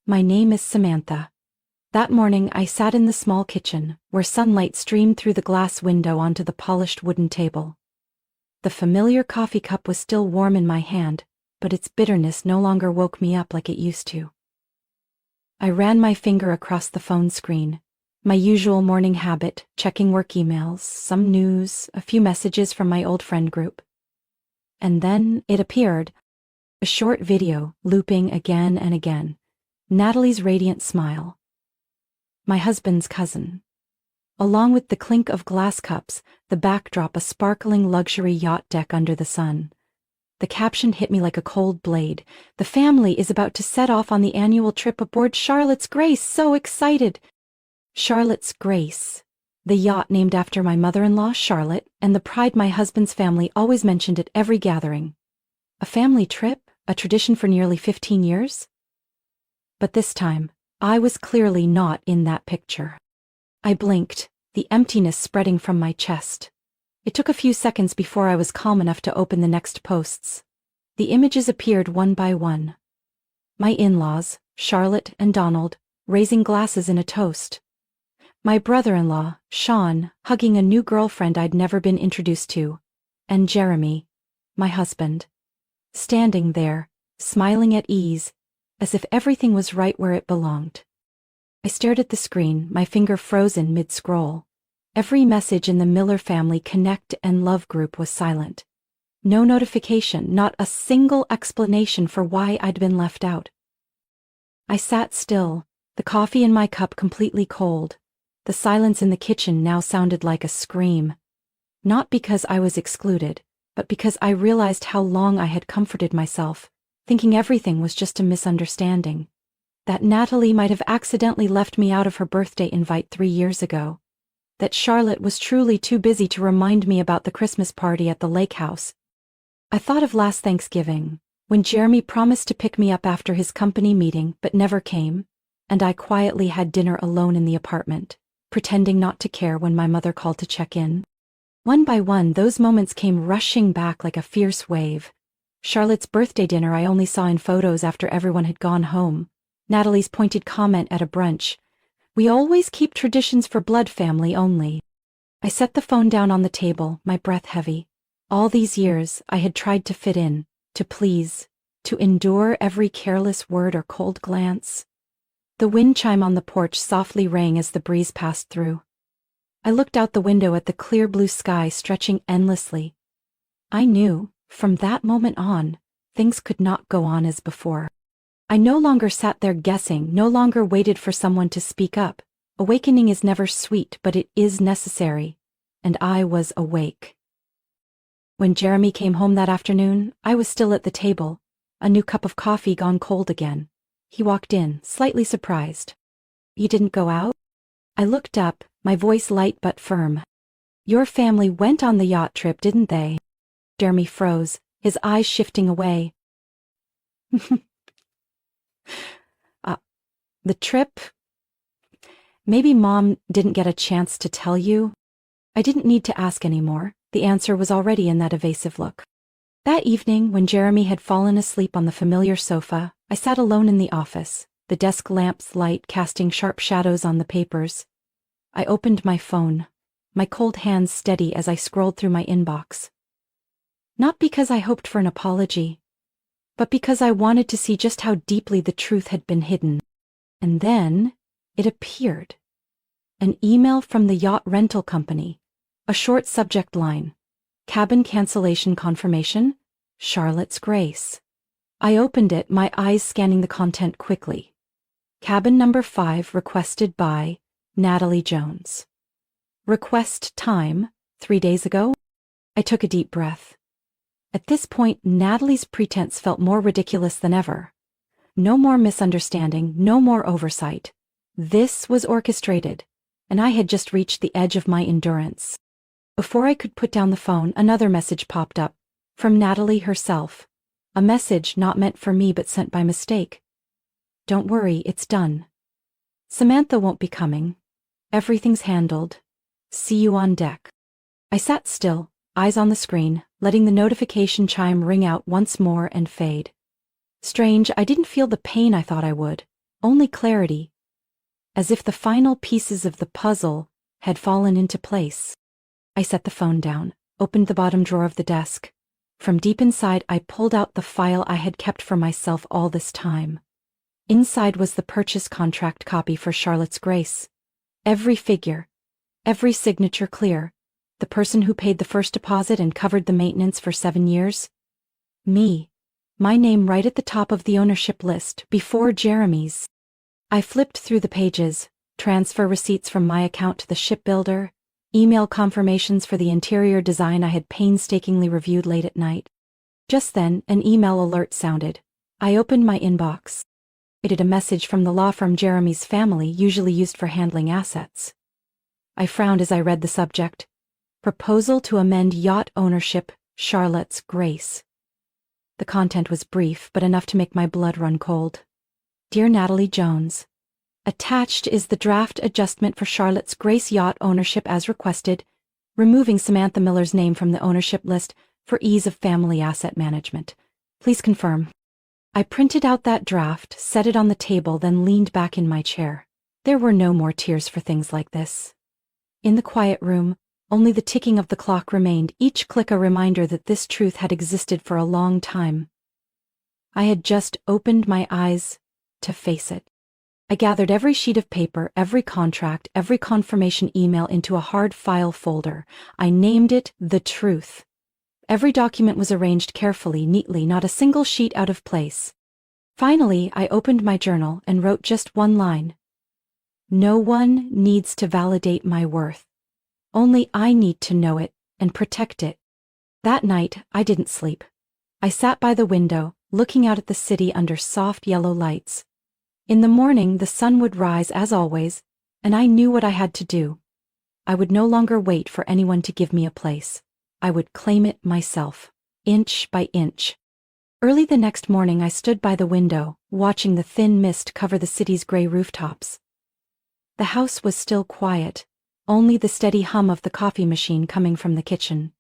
My name is Samantha. That morning I sat in the small kitchen, where sunlight streamed through the glass window onto the polished wooden table. The familiar coffee cup was still warm in my hand, but its bitterness no longer woke me up like it used to. I ran my finger across the phone screen. My usual morning habit, checking work emails, some news, a few messages from my old friend group. And then it appeared, a short video, looping again and again. Natalie's radiant smile. My husband's cousin. Along with the clink of glass cups, the backdrop a sparkling luxury yacht deck under the sun. The caption hit me like a cold blade. The family is about to set off on the annual trip aboard Charlotte's Grace. So excited! Charlotte's Grace. The yacht named after my mother-in-law, Charlotte, and the pride my husband's family always mentioned at every gathering. A family trip? A tradition for nearly 15 years? But this time, I was clearly not in that picture. I blinked, the emptiness spreading from my chest. It took a few seconds before I was calm enough to open the next posts. The images appeared one by one. My in-laws, Charlotte and Donald, raising glasses in a toast. My brother-in-law, Sean, hugging a new girlfriend I'd never been introduced to. And Jeremy, my husband, standing there, smiling at ease, as if everything was right where it belonged. I stared at the screen, my finger frozen mid-scroll. Every message in the Miller family Connect and Love group was silent. No notification, not a single explanation for why I'd been left out. I sat still, the coffee in my cup completely cold. The silence in the kitchen now sounded like a scream. Not because I was excluded, but because I realized how long I had comforted myself, thinking everything was just a misunderstanding. That Natalie might have accidentally left me out of her birthday invite 3 years ago. That Charlotte was truly too busy to remind me about the Christmas party at the lake house. I thought of last Thanksgiving, when Jeremy promised to pick me up after his company meeting but never came, and I quietly had dinner alone in the apartment, pretending not to care when my mother called to check in. One by one, those moments came rushing back like a fierce wave. Charlotte's birthday dinner I only saw in photos after everyone had gone home. Natalie's pointed comment at a brunch. We always keep traditions for blood family only. I set the phone down on the table, my breath heavy. All these years, I had tried to fit in, to please, to endure every careless word or cold glance. The wind chime on the porch softly rang as the breeze passed through. I looked out the window at the clear blue sky stretching endlessly. I knew, from that moment on, things could not go on as before. I no longer sat there guessing, no longer waited for someone to speak up. Awakening is never sweet, but it is necessary. And I was awake. When Jeremy came home that afternoon, I was still at the table, a new cup of coffee gone cold again. He walked in, slightly surprised. You didn't go out? I looked up, my voice light but firm. Your family went on the yacht trip, didn't they? Jeremy froze, his eyes shifting away. The trip? Maybe Mom didn't get a chance to tell you? I didn't need to ask anymore. The answer was already in that evasive look. That evening, when Jeremy had fallen asleep on the familiar sofa, I sat alone in the office, the desk lamp's light casting sharp shadows on the papers. I opened my phone, my cold hands steady as I scrolled through my inbox. Not because I hoped for an apology, but because I wanted to see just how deeply the truth had been hidden. And then, it appeared. An email from the yacht rental company, a short subject line. Cabin cancellation confirmation, Charlotte's Grace. I opened it, my eyes scanning the content quickly. Cabin number 5 requested by Natalie Jones. Request time, 3 days ago? I took a deep breath. At this point, Natalie's pretense felt more ridiculous than ever. No more misunderstanding, no more oversight. This was orchestrated, and I had just reached the edge of my endurance. Before I could put down the phone, another message popped up, from Natalie herself. A message not meant for me but sent by mistake. Don't worry, it's done. Samantha won't be coming. Everything's handled. See you on deck. I sat still, eyes on the screen, letting the notification chime ring out once more and fade. Strange, I didn't feel the pain I thought I would. only clarity, as if the final pieces of the puzzle had fallen into place. I set the phone down, opened the bottom drawer of the desk. From deep inside, I pulled out the file I had kept for myself all this time. Inside was the purchase contract copy for Charlotte's Grace. Every figure, every signature clear. The person who paid the first deposit and covered the maintenance for 7 years? Me. My name right at the top of the ownership list, before Jeremy's. I flipped through the pages, transfer receipts from my account to the shipbuilder, email confirmations for the interior design I had painstakingly reviewed late at night. Just then, an email alert sounded. I opened my inbox. It had a message from the law firm Jeremy's family, usually used for handling assets. I frowned as I read the subject. Proposal to amend yacht ownership, Charlotte's Grace. The content was brief, but enough to make my blood run cold. Dear Natalie Jones, attached is the draft adjustment for Charlotte's Grace yacht ownership as requested, removing Samantha Miller's name from the ownership list for ease of family asset management. Please confirm. I printed out that draft, set it on the table, then leaned back in my chair. There were no more tears for things like this. In the quiet room, only the ticking of the clock remained, each click a reminder that this truth had existed for a long time. I had just opened my eyes to face it. I gathered every sheet of paper, every contract, every confirmation email into a hard file folder. I named it The Truth. Every document was arranged carefully, neatly, not a single sheet out of place. Finally, I opened my journal and wrote just one line. No one needs to validate my worth. Only I need to know it and protect it. That night, I didn't sleep. I sat by the window, looking out at the city under soft yellow lights. In the morning, the sun would rise as always, and I knew what I had to do. I would no longer wait for anyone to give me a place. I would claim it myself, inch by inch. Early the next morning, I stood by the window, watching the thin mist cover the city's gray rooftops. The house was still quiet, only the steady hum of the coffee machine coming from the kitchen.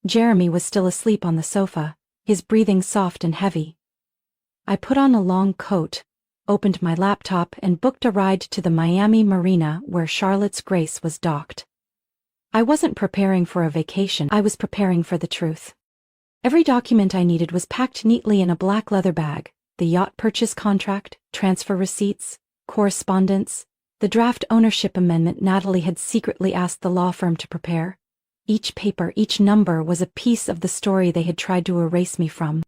Jeremy was still asleep on the sofa, his breathing soft and heavy. I put on a long coat, opened my laptop, and booked a ride to the Miami marina where Charlotte's Grace was docked. I wasn't preparing for a vacation, I was preparing for the truth. Every document I needed was packed neatly in a black leather bag: the yacht purchase contract, transfer receipts, correspondence, the draft ownership amendment Natalie had secretly asked the law firm to prepare. Each paper, each number was a piece of the story they had tried to erase me from.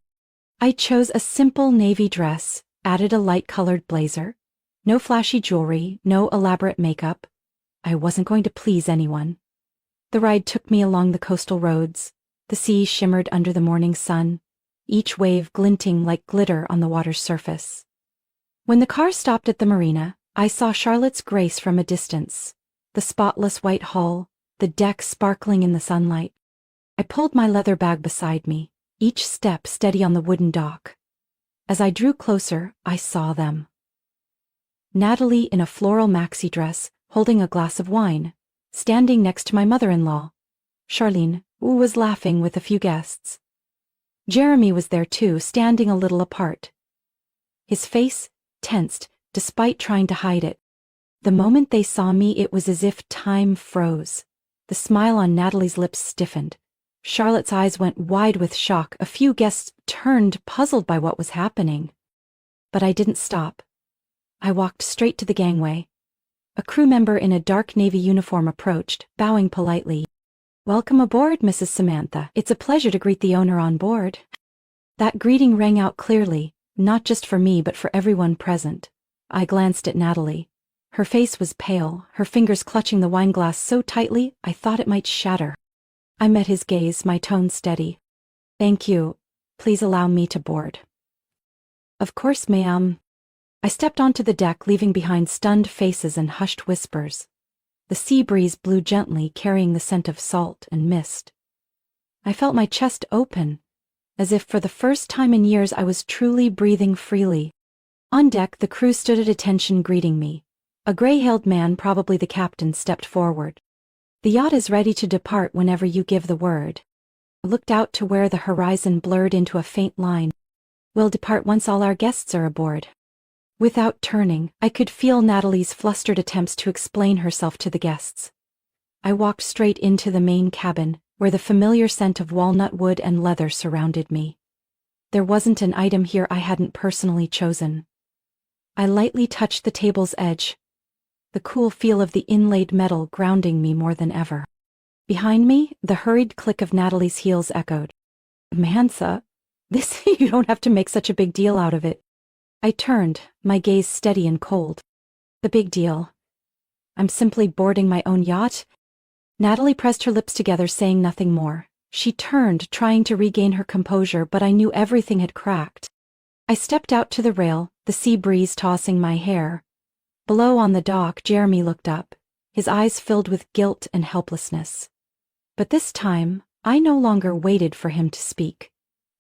I chose a simple navy dress, added a light-colored blazer. No flashy jewelry, no elaborate makeup. I wasn't going to please anyone. The ride took me along the coastal roads. The sea shimmered under the morning sun, each wave glinting like glitter on the water's surface. When the car stopped at the marina, I saw Charlotte's Grace from a distance, the spotless white hull, the deck sparkling in the sunlight. I pulled my leather bag beside me, each step steady on the wooden dock. As I drew closer, I saw them. Natalie in a floral maxi dress, holding a glass of wine, standing next to my mother-in-law. Charlene, who was laughing with a few guests. Jeremy was there too, standing a little apart. His face tensed, despite trying to hide it. The moment they saw me, it was as if time froze. The smile on Natalie's lips stiffened. Charlotte's eyes went wide with shock. A few guests turned, puzzled by what was happening. But I didn't stop. I walked straight to the gangway. A crew member in a dark navy uniform approached, bowing politely. "Welcome aboard, Mrs. Samantha. It's a pleasure to greet the owner on board." That greeting rang out clearly, not just for me but for everyone present. I glanced at Natalie. Her face was pale, her fingers clutching the wine glass so tightly I thought it might shatter. I met his gaze, my tone steady. "Thank you. Please allow me to board." "Of course, ma'am." I stepped onto the deck, leaving behind stunned faces and hushed whispers. The sea breeze blew gently, carrying the scent of salt and mist. I felt my chest open, as if for the first time in years I was truly breathing freely. On deck, the crew stood at attention greeting me. A gray-haired man, probably the captain, stepped forward. "The yacht is ready to depart whenever you give the word." I looked out to where the horizon blurred into a faint line. "We'll depart once all our guests are aboard." Without turning, I could feel Natalie's flustered attempts to explain herself to the guests. I walked straight into the main cabin, where the familiar scent of walnut wood and leather surrounded me. There wasn't an item here I hadn't personally chosen. I lightly touched the table's edge, the cool feel of the inlaid metal grounding me more than ever. Behind me, the hurried click of Natalie's heels echoed. Samantha, this you don't have to make such a big deal out of it. I turned, my gaze steady and cold. The big deal. I'm simply boarding my own yacht. Natalie pressed her lips together, saying nothing more. She turned, trying to regain her composure, but I knew everything had cracked. I stepped out to the rail, the sea breeze tossing my hair. Below on the dock, Jeremy looked up, his eyes filled with guilt and helplessness. But this time, I no longer waited for him to speak.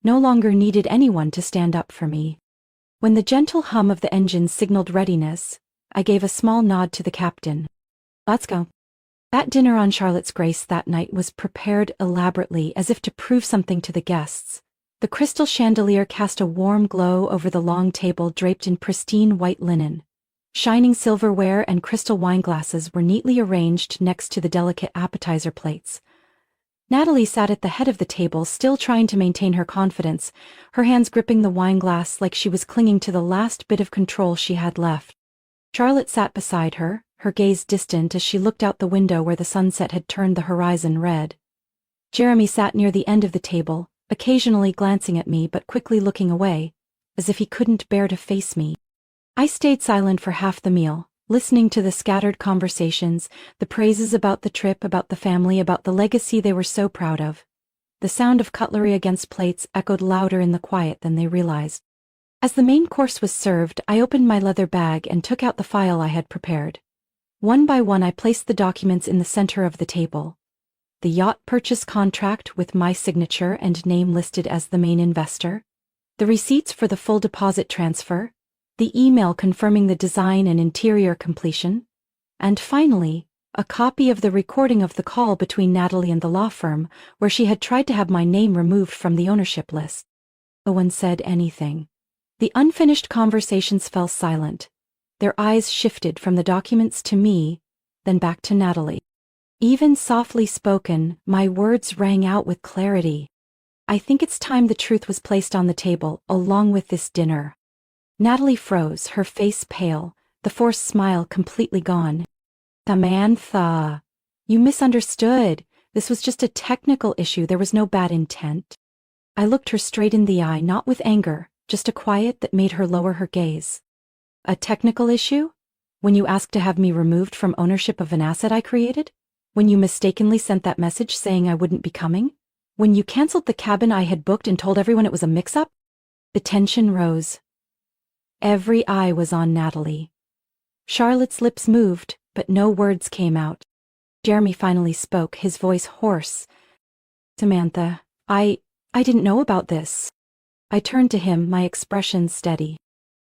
No longer needed anyone to stand up for me. When the gentle hum of the engine signaled readiness, I gave a small nod to the captain. Let's go. That dinner on Charlotte's Grace that night was prepared elaborately as if to prove something to the guests. The crystal chandelier cast a warm glow over the long table draped in pristine white linen. Shining silverware and crystal wineglasses were neatly arranged next to the delicate appetizer plates. Natalie sat at the head of the table, still trying to maintain her confidence, her hands gripping the wineglass like she was clinging to the last bit of control she had left. Charlotte sat beside her, her gaze distant as she looked out the window where the sunset had turned the horizon red. Jeremy sat near the end of the table, occasionally glancing at me but quickly looking away, as if he couldn't bear to face me. I stayed silent for half the meal, listening to the scattered conversations, the praises about the trip, about the family, about the legacy they were so proud of. The sound of cutlery against plates echoed louder in the quiet than they realized. As the main course was served, I opened my leather bag and took out the file I had prepared. One by one I placed the documents in the center of the table. The yacht purchase contract with my signature and name listed as the main investor, the receipts for the full deposit transfer, the email confirming the design and interior completion, and finally, a copy of the recording of the call between Natalie and the law firm where she had tried to have my name removed from the ownership list. No one said anything. The unfinished conversations fell silent. Their eyes shifted from the documents to me, then back to Natalie. Even softly spoken, my words rang out with clarity. I think it's time the truth was placed on the table, along with this dinner. Natalie froze, her face pale, the forced smile completely gone. Samantha, you misunderstood. This was just a technical issue. There was no bad intent. I looked her straight in the eye, not with anger, just a quiet that made her lower her gaze. A technical issue? When you asked to have me removed from ownership of an asset I created? When you mistakenly sent that message saying I wouldn't be coming? When you canceled the cabin I had booked and told everyone it was a mix-up? The tension rose. Every eye was on Natalie. Charlotte's lips moved, but no words came out. Jeremy finally spoke, his voice hoarse. Samantha, I didn't know about this. I turned to him, my expression steady.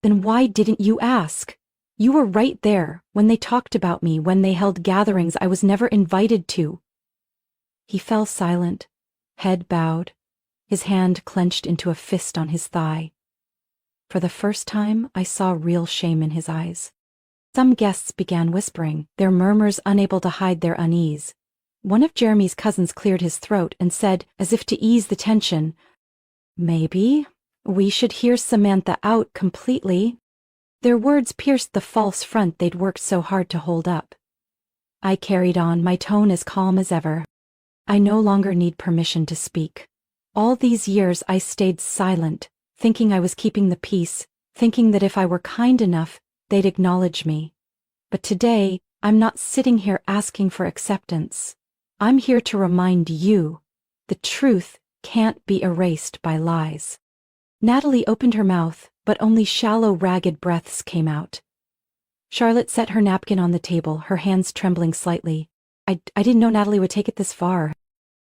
Then why didn't you ask? You were right there, when they talked about me, when they held gatherings I was never invited to. He fell silent, head bowed, his hand clenched into a fist on his thigh. For the first time, I saw real shame in his eyes. Some guests began whispering, their murmurs unable to hide their unease. One of Jeremy's cousins cleared his throat and said, as if to ease the tension, "Maybe we should hear Samantha out completely." Their words pierced the false front they'd worked so hard to hold up. I carried on, my tone as calm as ever. I no longer need permission to speak. All these years I stayed silent, thinking I was keeping the peace, thinking that if I were kind enough, they'd acknowledge me. But today, I'm not sitting here asking for acceptance. I'm here to remind you, the truth can't be erased by lies. Natalie opened her mouth, but only shallow, ragged breaths came out. Charlotte set her napkin on the table, her hands trembling slightly. I didn't know Natalie would take it this far.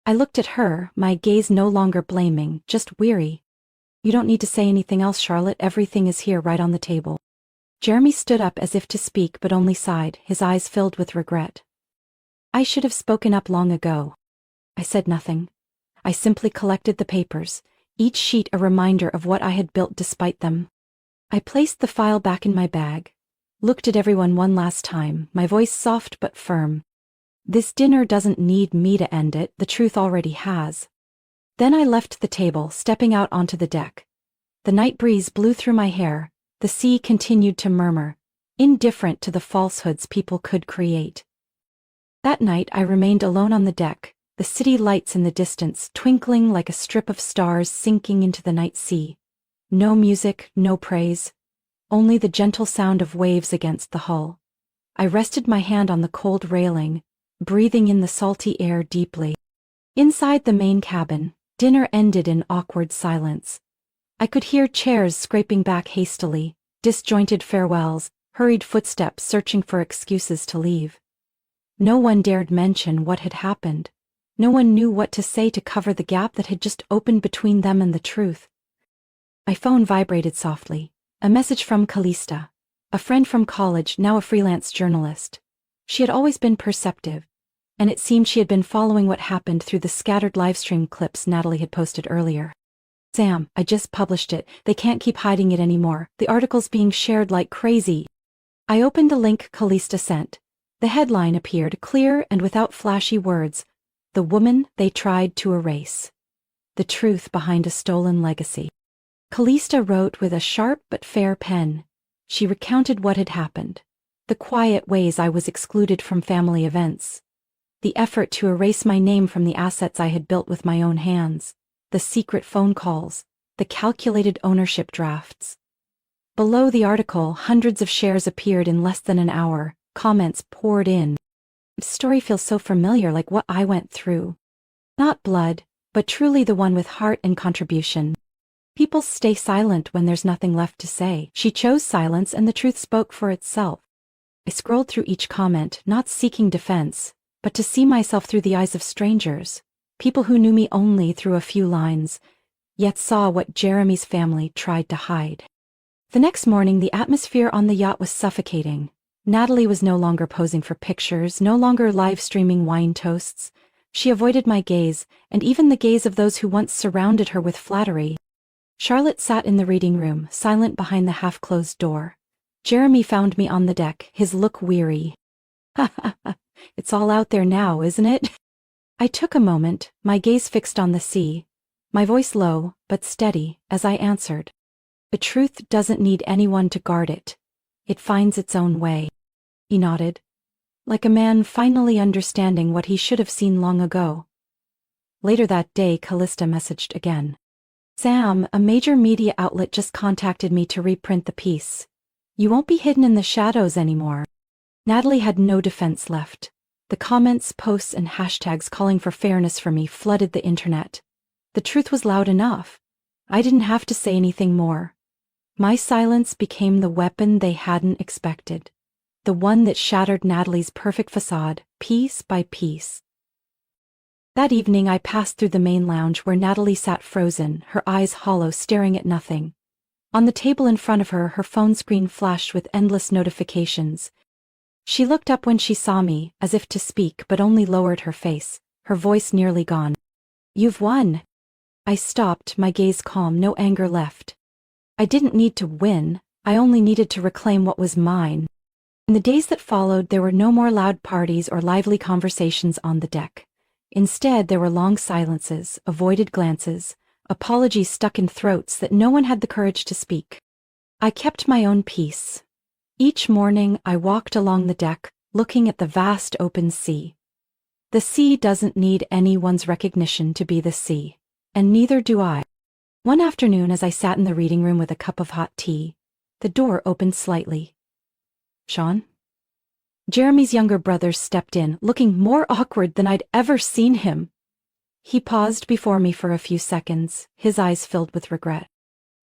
I looked at her, my gaze no longer blaming, just weary. You don't need to say anything else, Charlotte. Everything is here right on the table. Jeremy stood up as if to speak but only sighed, his eyes filled with regret. I should have spoken up long ago. I said nothing. I simply collected the papers, each sheet a reminder of what I had built despite them. I placed the file back in my bag, looked at everyone one last time, my voice soft but firm. This dinner doesn't need me to end it, the truth already has. Then I left the table, stepping out onto the deck. The night breeze blew through my hair, the sea continued to murmur, indifferent to the falsehoods people could create. That night I remained alone on the deck, the city lights in the distance twinkling like a strip of stars sinking into the night sea. No music, no praise, only the gentle sound of waves against the hull. I rested my hand on the cold railing, breathing in the salty air deeply. Inside the main cabin, dinner ended in awkward silence. I could hear chairs scraping back hastily, disjointed farewells, hurried footsteps searching for excuses to leave. No one dared mention what had happened. No one knew what to say to cover the gap that had just opened between them and the truth. My phone vibrated softly. A message from Callista, a friend from college, now a freelance journalist. She had always been perceptive, and it seemed she had been following what happened through the scattered livestream clips Natalie had posted earlier. Sam, I just published it. They can't keep hiding it anymore. The article's being shared like crazy. I opened the link Callista sent. The headline appeared clear and without flashy words. The woman they tried to erase. The truth behind a stolen legacy. Callista wrote with a sharp but fair pen. She recounted what had happened. The quiet ways I was excluded from family events. The effort to erase my name from the assets I had built with my own hands. The secret phone calls. The calculated ownership drafts. Below the article, hundreds of shares appeared in less than an hour. Comments poured in. The story feels so familiar, like what I went through. Not blood, but truly the one with heart and contribution. People stay silent when there's nothing left to say. She chose silence and the truth spoke for itself. I scrolled through each comment, not seeking defense, but to see myself through the eyes of strangers, people who knew me only through a few lines, yet saw what Jeremy's family tried to hide. The next morning, the atmosphere on the yacht was suffocating. Natalie was no longer posing for pictures, no longer live streaming wine toasts. She avoided my gaze, and even the gaze of those who once surrounded her with flattery. Charlotte sat in the reading room, silent behind the half-closed door. Jeremy found me on the deck, his look weary. "Ha ha ha, it's all out there now, isn't it?" I took a moment, my gaze fixed on the sea, my voice low, but steady, as I answered. "The truth doesn't need anyone to guard it. It finds its own way." He nodded, like a man finally understanding what he should have seen long ago. Later that day, Callista messaged again. "Sam, a major media outlet just contacted me to reprint the piece. You won't be hidden in the shadows anymore." Natalie had no defense left. The comments, posts, and hashtags calling for fairness for me flooded the internet. The truth was loud enough. I didn't have to say anything more. My silence became the weapon they hadn't expected. The one that shattered Natalie's perfect facade, piece by piece. That evening I passed through the main lounge where Natalie sat frozen, her eyes hollow, staring at nothing. On the table in front of her, her phone screen flashed with endless notifications. She looked up when she saw me, as if to speak, but only lowered her face, her voice nearly gone. "You've won." I stopped, my gaze calm, no anger left. I didn't need to win, I only needed to reclaim what was mine. In the days that followed, there were no more loud parties or lively conversations on the deck. Instead, there were long silences, avoided glances, apologies stuck in throats that no one had the courage to speak. I kept my own peace. Each morning, I walked along the deck, looking at the vast open sea. The sea doesn't need anyone's recognition to be the sea, and neither do I. One afternoon, as I sat in the reading room with a cup of hot tea, the door opened slightly. "Sean?" Jeremy's younger brother stepped in, looking more awkward than I'd ever seen him. He paused before me for a few seconds, his eyes filled with regret.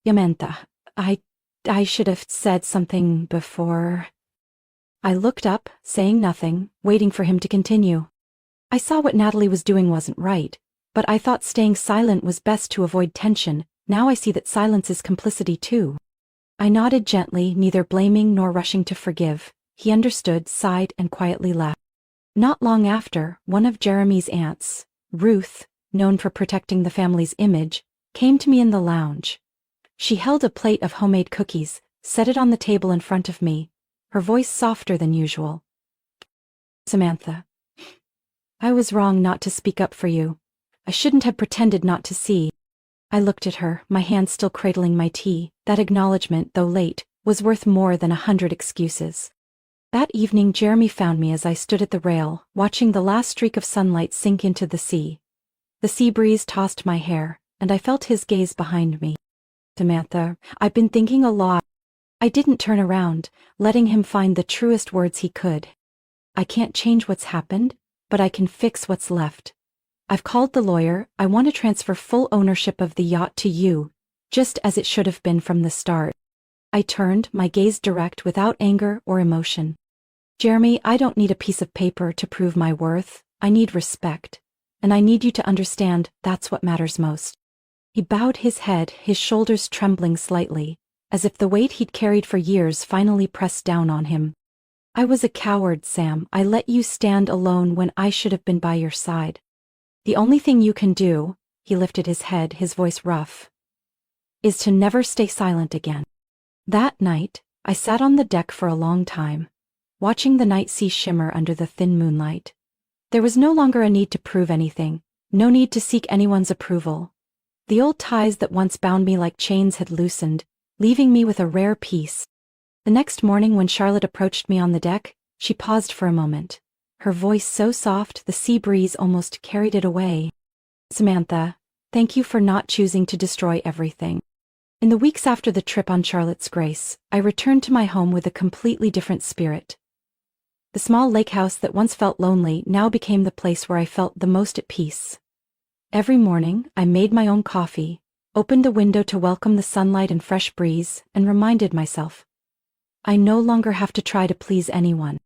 "Yamenta, I should have said something before." I looked up, saying nothing, waiting for him to continue. I saw what Natalie was doing wasn't right, but I thought staying silent was best to avoid tension. Now I see that silence is complicity too. I nodded gently, neither blaming nor rushing to forgive. He understood, sighed, and quietly left. Not long after, one of Jeremy's aunts, Ruth, known for protecting the family's image, came to me in the lounge. She held a plate of homemade cookies, set it on the table in front of me, her voice softer than usual. Samantha, I was wrong not to speak up for you. I shouldn't have pretended not to see. I looked at her, my hand still cradling my tea. That acknowledgement, though late, was worth more than 100 excuses. That evening Jeremy found me as I stood at the rail, watching the last streak of sunlight sink into the sea. The sea breeze tossed my hair, and I felt his gaze behind me. Samantha, I've been thinking a lot. I didn't turn around, letting him find the truest words he could. I can't change what's happened, but I can fix what's left. I've called the lawyer. I want to transfer full ownership of the yacht to you, just as it should have been from the start. I turned, my gaze direct without anger or emotion. Jeremy, I don't need a piece of paper to prove my worth. I need respect. And I need you to understand that's what matters most. He bowed his head, his shoulders trembling slightly, as if the weight he'd carried for years finally pressed down on him. I was a coward, Sam. I let you stand alone when I should have been by your side. The only thing you can do, he lifted his head, his voice rough, is to never stay silent again. That night, I sat on the deck for a long time, watching the night sea shimmer under the thin moonlight. There was no longer a need to prove anything, no need to seek anyone's approval. The old ties that once bound me like chains had loosened, leaving me with a rare peace. The next morning when Charlotte approached me on the deck, she paused for a moment. Her voice so soft the sea breeze almost carried it away. Samantha, thank you for not choosing to destroy everything. In the weeks after the trip on Charlotte's Grace, I returned to my home with a completely different spirit. The small lake house that once felt lonely now became the place where I felt the most at peace. Every morning, I made my own coffee, opened a window to welcome the sunlight and fresh breeze, and reminded myself, I no longer have to try to please anyone.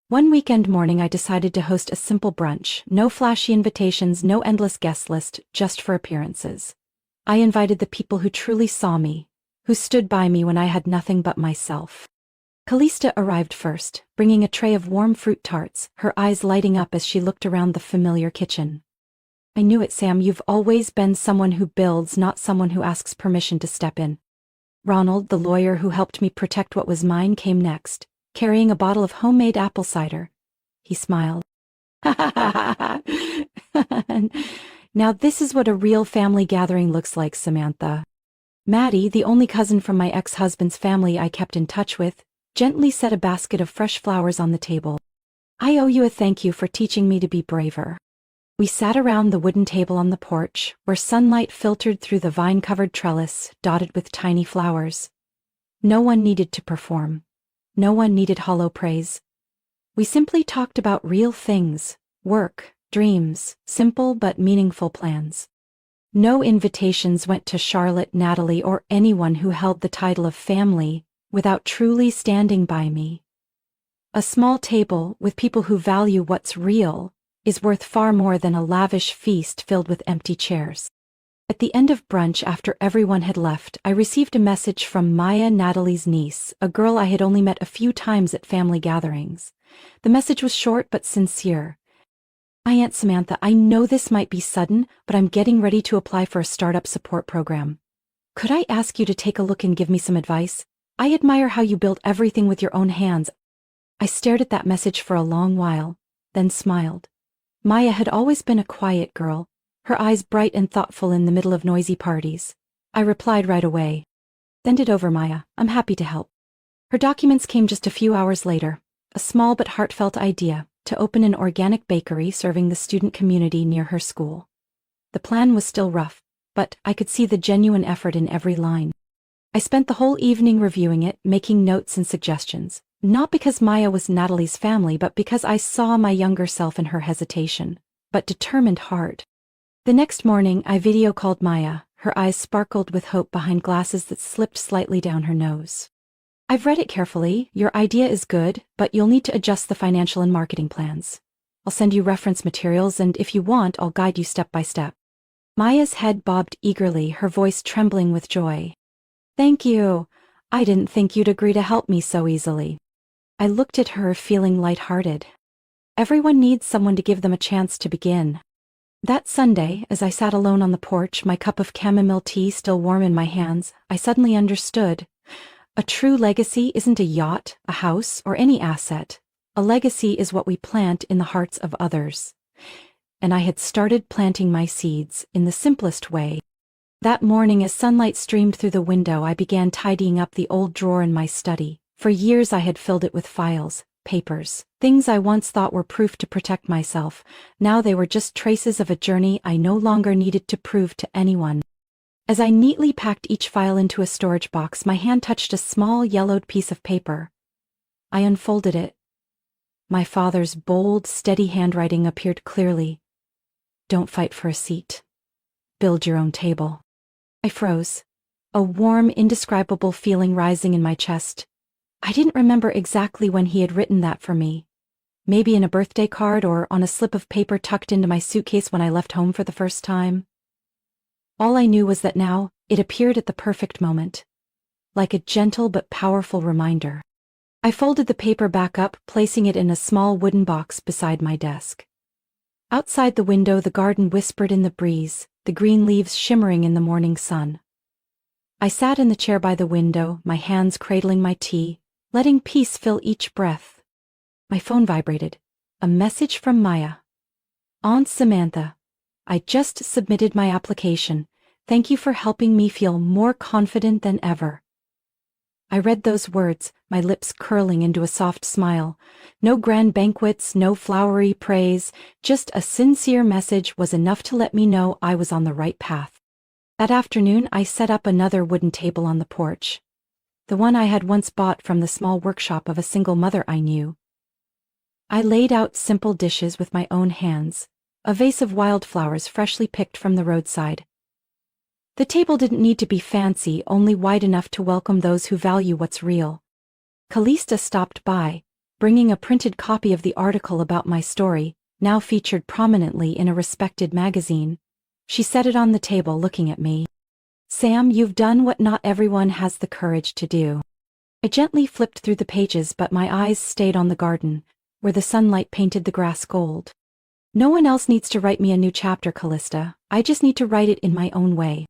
One weekend morning I decided to host a simple brunch, no flashy invitations, no endless guest list, just for appearances. I invited the people who truly saw me, who stood by me when I had nothing but myself. Callista arrived first, bringing a tray of warm fruit tarts, her eyes lighting up as she looked around the familiar kitchen. I knew it, Sam, you've always been someone who builds, not someone who asks permission to step in. Ronald, the lawyer who helped me protect what was mine, came next, carrying a bottle of homemade apple cider. He smiled. Now this is what a real family gathering looks like, Samantha. Maddie, the only cousin from my ex-husband's family I kept in touch with, gently set a basket of fresh flowers on the table. I owe you a thank you for teaching me to be braver. We sat around the wooden table on the porch, where sunlight filtered through the vine-covered trellis, dotted with tiny flowers. No one needed to perform. No one needed hollow praise. We simply talked about real things, work, dreams, simple but meaningful plans. No invitations went to Charlotte, Natalie, or anyone who held the title of family without truly standing by me. A small table with people who value what's real is worth far more than a lavish feast filled with empty chairs. At the end of brunch, after everyone had left, I received a message from Maya, Natalie's niece, a girl I had only met a few times at family gatherings. The message was short but sincere. "My Aunt Samantha, I know this might be sudden, but I'm getting ready to apply for a startup support program. Could I ask you to take a look and give me some advice? I admire how you built everything with your own hands." I stared at that message for a long while, then smiled. Maya had always been a quiet girl, her eyes bright and thoughtful in the middle of noisy parties. I replied right away. "Send it over, Maya. I'm happy to help." Her documents came just a few hours later, a small but heartfelt idea to open an organic bakery serving the student community near her school. The plan was still rough, but I could see the genuine effort in every line. I spent the whole evening reviewing it, making notes and suggestions, not because Maya was Natalie's family, but because I saw my younger self in her hesitation, but determined heart. The next morning, I video called Maya. Her eyes sparkled with hope behind glasses that slipped slightly down her nose. "I've read it carefully. Your idea is good, but you'll need to adjust the financial and marketing plans. I'll send you reference materials, and if you want, I'll guide you step by step." Maya's head bobbed eagerly, her voice trembling with joy. "Thank you. I didn't think you'd agree to help me so easily." I looked at her, feeling lighthearted. Everyone needs someone to give them a chance to begin. That Sunday, as I sat alone on the porch, my cup of chamomile tea still warm in my hands, I suddenly understood. A true legacy isn't a yacht, a house, or any asset. A legacy is what we plant in the hearts of others. And I had started planting my seeds in the simplest way. That morning, as sunlight streamed through the window, I began tidying up the old drawer in my study. For years I had filled it with files, papers, things I once thought were proof to protect myself. Now they were just traces of a journey I no longer needed to prove to anyone. As I neatly packed each file into a storage box, my hand touched a small yellowed piece of paper. I unfolded it. My father's bold, steady handwriting appeared clearly. Don't fight for a seat. Build your own table. I froze, a warm, indescribable feeling rising in my chest. I didn't remember exactly when he had written that for me. Maybe in a birthday card or on a slip of paper tucked into my suitcase when I left home for the first time. All I knew was that now, it appeared at the perfect moment. Like a gentle but powerful reminder. I folded the paper back up, placing it in a small wooden box beside my desk. Outside the window, the garden whispered in the breeze, the green leaves shimmering in the morning sun. I sat in the chair by the window, my hands cradling my tea, letting peace fill each breath. My phone vibrated. A message from Maya. Aunt Samantha, I just submitted my application. Thank you for helping me feel more confident than ever. I read those words, my lips curling into a soft smile. No grand banquets, no flowery praise, just a sincere message was enough to let me know I was on the right path. That afternoon, I set up another wooden table on the porch. The one I had once bought from the small workshop of a single mother I knew. I laid out simple dishes with my own hands, a vase of wildflowers freshly picked from the roadside. The table didn't need to be fancy, only wide enough to welcome those who value what's real. Callista stopped by, bringing a printed copy of the article about my story, now featured prominently in a respected magazine. She set it on the table, looking at me. Sam, you've done what not everyone has the courage to do. I gently flipped through the pages, but my eyes stayed on the garden, where the sunlight painted the grass gold. No one else needs to write me a new chapter, Callista. I just need to write it in my own way.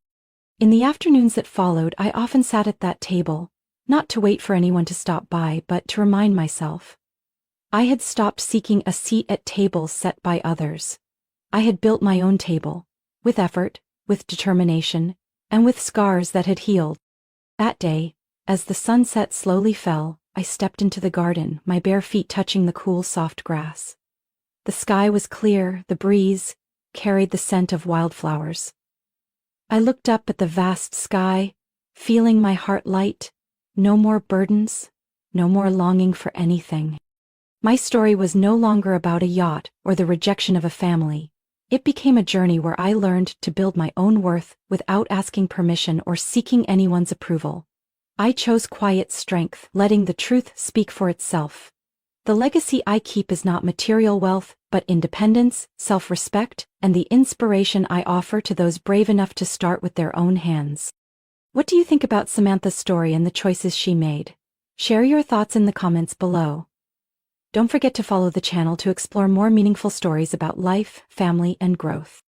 In the afternoons that followed, I often sat at that table, not to wait for anyone to stop by, but to remind myself. I had stopped seeking a seat at tables set by others. I had built my own table, with effort, with determination, and with scars that had healed. That day, as the sunset slowly fell, I stepped into the garden, my bare feet touching the cool, soft grass. The sky was clear, the breeze carried the scent of wildflowers. I looked up at the vast sky, feeling my heart light. No more burdens, no more longing for anything. My story was no longer about a yacht or the rejection of a family. It became a journey where I learned to build my own worth without asking permission or seeking anyone's approval. I chose quiet strength, letting the truth speak for itself. The legacy I keep is not material wealth, but independence, self-respect, and the inspiration I offer to those brave enough to start with their own hands. What do you think about Samantha's story and the choices she made? Share your thoughts in the comments below. Don't forget to follow the channel to explore more meaningful stories about life, family, and growth.